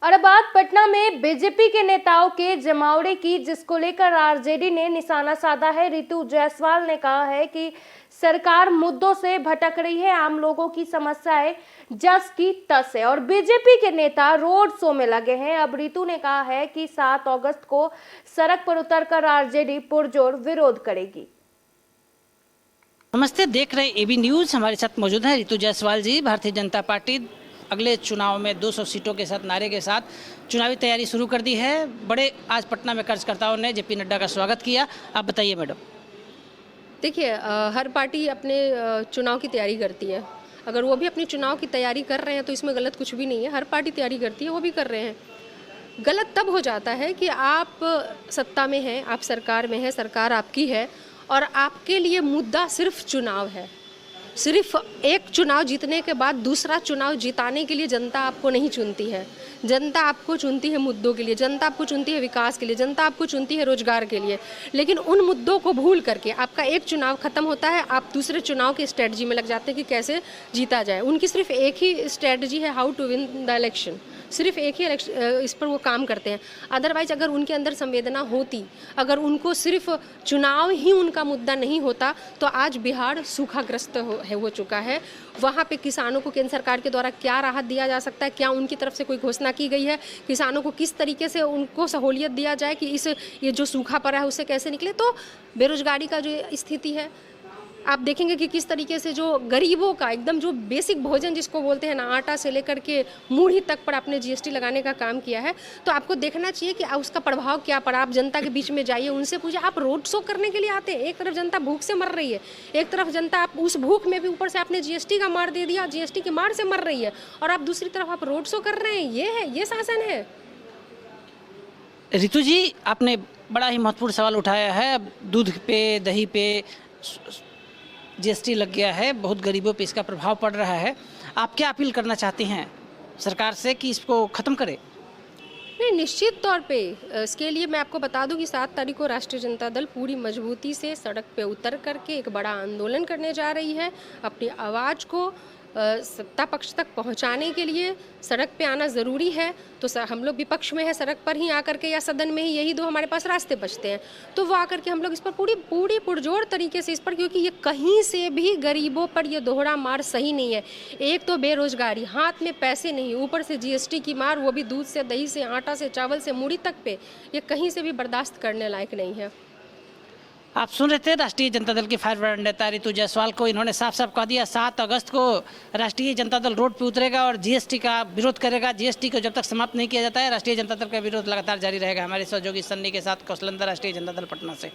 और अब बात पटना में बीजेपी के नेताओं के जमावड़े की, जिसको लेकर आरजेडी ने निशाना साधा है। रितु जायसवाल ने कहा है कि सरकार मुद्दों से भटक रही है, आम लोगों की समस्याएं जस की तस है और बीजेपी के नेता रोड शो में लगे हैं। अब रितु ने कहा है कि 7 अगस्त को सड़क पर उतरकर आरजेडी पुरजोर विरोध करेगी। नमस्ते, देख रहे एबी न्यूज। हमारे साथ मौजूद है रितु जायसवाल जी। भारतीय जनता पार्टी अगले चुनाव में 200 सीटों के साथ नारे के साथ चुनावी तैयारी शुरू कर दी है। बड़े आज पटना में कार्यकर्ताओं ने जेपी नड्डा का स्वागत किया। आप बताइए मैडम। देखिए, हर पार्टी अपने चुनाव की तैयारी करती है। अगर वो भी अपनी चुनाव की तैयारी कर रहे हैं तो इसमें गलत कुछ भी नहीं है। हर पार्टी तैयारी करती है, वो भी कर रहे हैं। गलत तब हो जाता है कि आप सत्ता में हैं, आप सरकार में हैं, सरकार आपकी है और आपके लिए मुद्दा सिर्फ चुनाव है। सिर्फ एक चुनाव जीतने के बाद दूसरा चुनाव जिताने के लिए जनता आपको नहीं चुनती है। जनता आपको चुनती है मुद्दों के लिए, जनता आपको चुनती है विकास के लिए, जनता आपको चुनती है रोजगार के लिए। लेकिन उन मुद्दों को भूल करके आपका एक चुनाव खत्म होता है, आप दूसरे चुनाव की स्ट्रेटजी में लग जाते हैं कि कैसे जीता जाए। उनकी सिर्फ एक ही स्ट्रेटजी है, how to win the election. सिर्फ एक ही इस पर वो काम करते हैं। अदरवाइज अगर उनके अंदर संवेदना होती, अगर उनको सिर्फ चुनाव ही उनका मुद्दा नहीं होता तो आज बिहार सूखाग्रस्त हो चुका है। वहाँ पे किसानों को केंद्र सरकार के द्वारा क्या राहत दिया जा सकता है, क्या उनकी तरफ से कोई घोषणा की गई है, किसानों को किस तरीके से उनको सहूलियत दिया जाए कि ये जो सूखा पड़ा है उससे कैसे निकले। तो बेरोजगारी का जो स्थिति है आप देखेंगे कि किस तरीके से जो गरीबों का एकदम जो बेसिक भोजन जिसको बोलते हैं ना, आटा से लेकर के मूढ़ी तक पर आपने जीएसटी लगाने का काम किया है। तो आपको देखना चाहिए कि उसका प्रभाव क्या पड़ा। आप जनता के बीच में जाइए, उनसे पूछिए। आप रोड शो करने के लिए आते हैं, एक तरफ जनता भूख से मर रही है, एक तरफ जनता आप उस भूख में भी ऊपर से आपने जीएसटी का मार दे दिया, जीएसटी की मार से मर रही है और आप दूसरी तरफ आप रोड शो कर रहे हैं। ये शासन है। रितु जी, आपने बड़ा ही महत्वपूर्ण सवाल उठाया है। अब दूध पे, दही पे जीएसटी लग गया है, बहुत गरीबों पे इसका प्रभाव पड़ रहा है। आप क्या अपील करना चाहती हैं सरकार से कि इसको ख़त्म करे? नहीं, निश्चित तौर पे इसके लिए मैं आपको बता दूं कि 7 तारीख को राष्ट्रीय जनता दल पूरी मजबूती से सड़क पे उतर करके एक बड़ा आंदोलन करने जा रही है। अपनी आवाज़ को सत्ता पक्ष तक पहुंचाने के लिए सड़क पे आना ज़रूरी है। तो हम लोग विपक्ष में है, सड़क पर ही आकर के या सदन में ही, यही दो हमारे पास रास्ते बचते हैं। तो वो आकर के हम लोग इस पर पूरी पुरजोर तरीके से इस पर, क्योंकि ये कहीं से भी गरीबों पर ये दोहरा मार सही नहीं है। एक तो बेरोजगारी, हाथ में पैसे नहीं, ऊपर से जीएसटी की मार, वो भी दूध से, दही से, आटा से, चावल से, मूढ़ी तक पे, ये कहीं से भी बर्दाश्त करने लायक नहीं है। आप सुन रहे थे राष्ट्रीय जनता दल की फायरब्रांड नेता रितु जायसवाल को। इन्होंने साफ साफ कह दिया 7 अगस्त को राष्ट्रीय जनता दल रोड पे उतरेगा और जीएसटी का विरोध करेगा। जीएसटी को जब तक समाप्त नहीं किया जाता है, राष्ट्रीय जनता दल का विरोध लगातार जारी रहेगा। हमारे सहयोगी सन्नी के साथ कौशलेंद्र, राष्ट्रीय जनता दल पटना से।